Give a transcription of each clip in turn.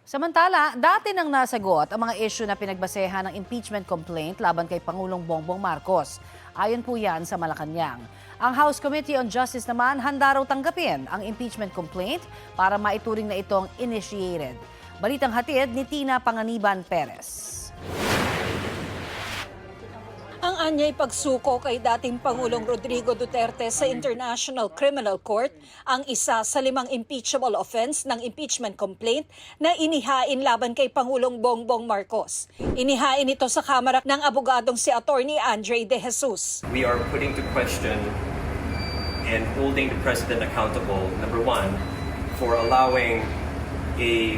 Samantala, dati nang nasagot ang mga issue na pinagbasehan ng impeachment complaint laban kay Pangulong Bongbong Marcos. Ayon po yan sa Malacanang. Ang House Committee on Justice naman handa raw tanggapin ang impeachment complaint para maituring na itong initiated. Balitang hatid ni Tina Panganiban Perez. Ang anyay pagsuko kay dating Pangulong Rodrigo Duterte sa International Criminal Court ang isa sa 5 impeachable offense ng impeachment complaint na inihain laban kay Pangulong Bongbong Marcos. Inihain ito sa Kamara ng abogadong si Attorney Andre De Jesus. We are putting to question and holding the President accountable, number one, for allowing a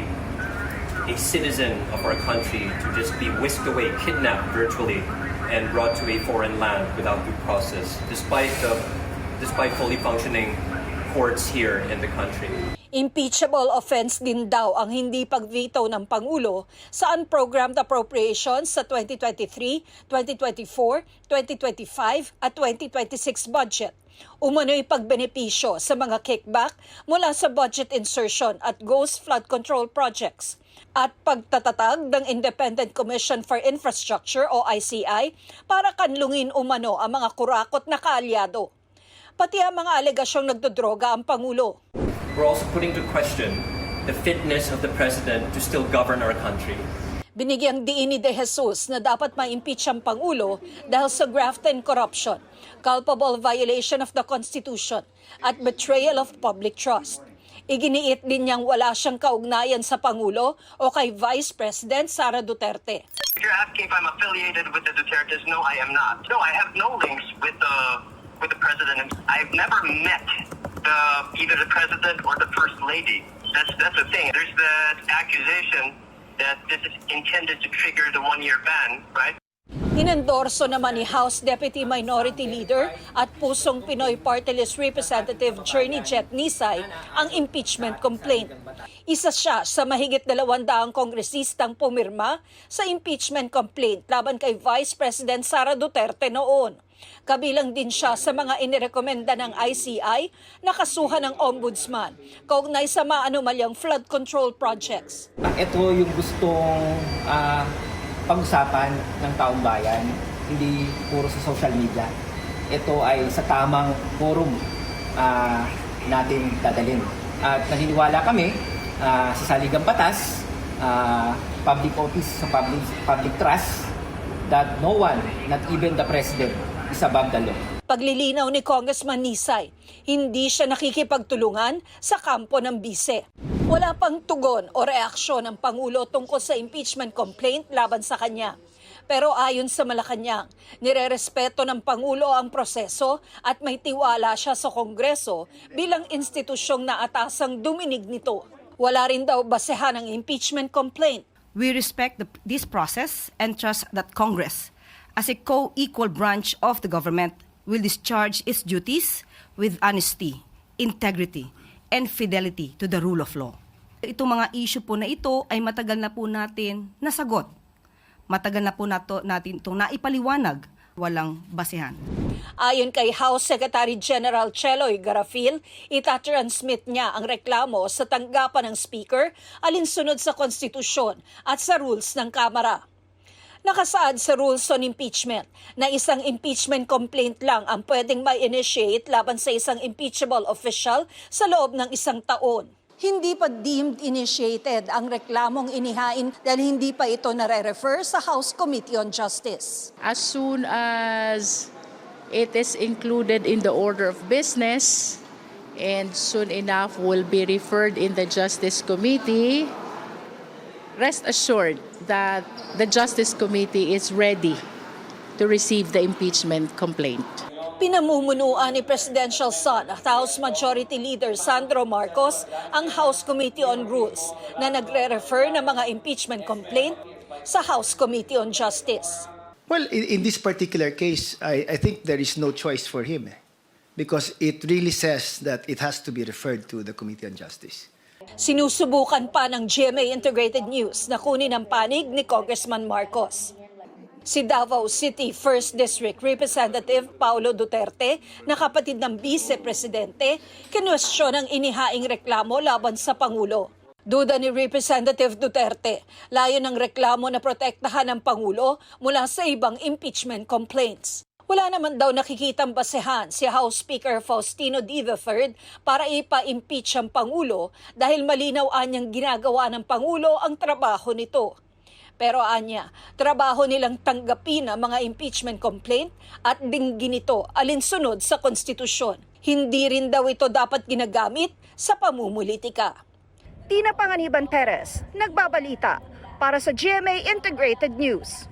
citizen of our country to just be whisked away, kidnapped virtually, and brought to a foreign land without due process, despite fully functioning courts here in the country. Impeachable offense din daw ang hindi pagveto ng Pangulo sa unprogrammed appropriations sa 2023, 2024, 2025 at 2026 budget. Umano'y pagbenepisyo sa mga kickback mula sa budget insertion at ghost flood control projects at pagtatatag ng Independent Commission for Infrastructure o ICI para kanlungin umano ang mga kurakot na kaalyado. Pati ang mga alegasyong nagdodroga ang Pangulo. We're also putting to question the fitness of the President to still govern our country. Binigyang diin ni De Jesus na dapat ma-impeach ang Pangulo dahil sa graft and corruption, culpable violation of the Constitution at betrayal of public trust. Iginiit din niyang wala siyang kaugnayan sa Pangulo o kay Vice President Sara Duterte. If you're asking if I'm affiliated with the Dutertes, no, I am not. No, I have no links with the President. I've never met either the President or the First Lady. That's the thing. There's the accusation that this is intended to trigger the 1-year ban, right? Inendorso naman ni House Deputy Minority Leader at Pusong Pinoy Party List Representative Journey Jet Nisay ang impeachment complaint. Isa siya sa mahigit 200 kongresistang pumirma sa impeachment complaint laban kay Vice President Sara Duterte noon. Kabilang din siya sa mga inirekomenda ng ICI na kasuhan ng Ombudsman kaugnay sa maanumalyang flood control projects. Ito yung gustong pag-usapan ng taong bayan, hindi puro sa social media. Ito ay sa tamang forum natin dadalhin. At naniniwala kami sa saligang batas, public office, sa public trust, that no one, not even the President, is above the law. Paglilinaw ni Congressman Nisay, hindi siya nakikipagtulungan sa kampo ng bise. Wala pang tugon o reaksyon ng Pangulo tungkol sa impeachment complaint laban sa kanya. Pero ayon sa Malacanang, nirerespeto ng Pangulo ang proseso at may tiwala siya sa Kongreso bilang institusyong naatasang duminig nito. Wala rin daw basehan ang impeachment complaint. We respect this process and trust that Congress, as a co-equal branch of the government, will discharge its duties with honesty, integrity, and fidelity to the rule of law. Itong mga issue po na ito ay matagal na po natin nasagot. Matagal na po natin itong naipaliwanag, walang basehan. Ayon kay House Secretary General Cheloy Garafil, itatransmit niya ang reklamo sa tanggapan ng Speaker alinsunod sa konstitusyon at sa rules ng Kamara. Nakasaad sa rules on impeachment na isang impeachment complaint lang ang pwedeng ma-initiate laban sa isang impeachable official sa loob ng 1 taon. Hindi pa deemed initiated ang reklamong inihain dahil hindi pa ito nare-refer sa House Committee on Justice. As soon as it is included in the order of business and soon enough will be referred in the Justice Committee, rest assured that the Justice Committee is ready to receive the impeachment complaint. Pinamumunuan ni Presidential Son at House Majority Leader Sandro Marcos ang House Committee on Rules na nagre-refer ng mga impeachment complaint sa House Committee on Justice. Well, in this particular case, I think there is no choice for him because it really says that it has to be referred to the Committee on Justice. Sinusubukan pa ng GMA Integrated News na kunin ang panig ni Congressman Marcos. Si Davao City 1st District Representative Paulo Duterte, na kapatid ng Vice Presidente, kinwestiyon ang inihaing reklamo laban sa Pangulo. Duda ni Representative Duterte, layo ng reklamo na protektahan ng Pangulo mula sa ibang impeachment complaints. Wala naman daw nakikitang basehan si House Speaker Faustino D. III para ipa-impeach ang Pangulo dahil malinaw anyang ginagawa ng Pangulo ang trabaho nito. Pero anya, trabaho nilang tanggapin ang mga impeachment complaint at dinggin ito alinsunod sa konstitusyon. Hindi rin daw ito dapat ginagamit sa pamumulitika. Tina Panganiban Perez, nagbabalita para sa GMA Integrated News.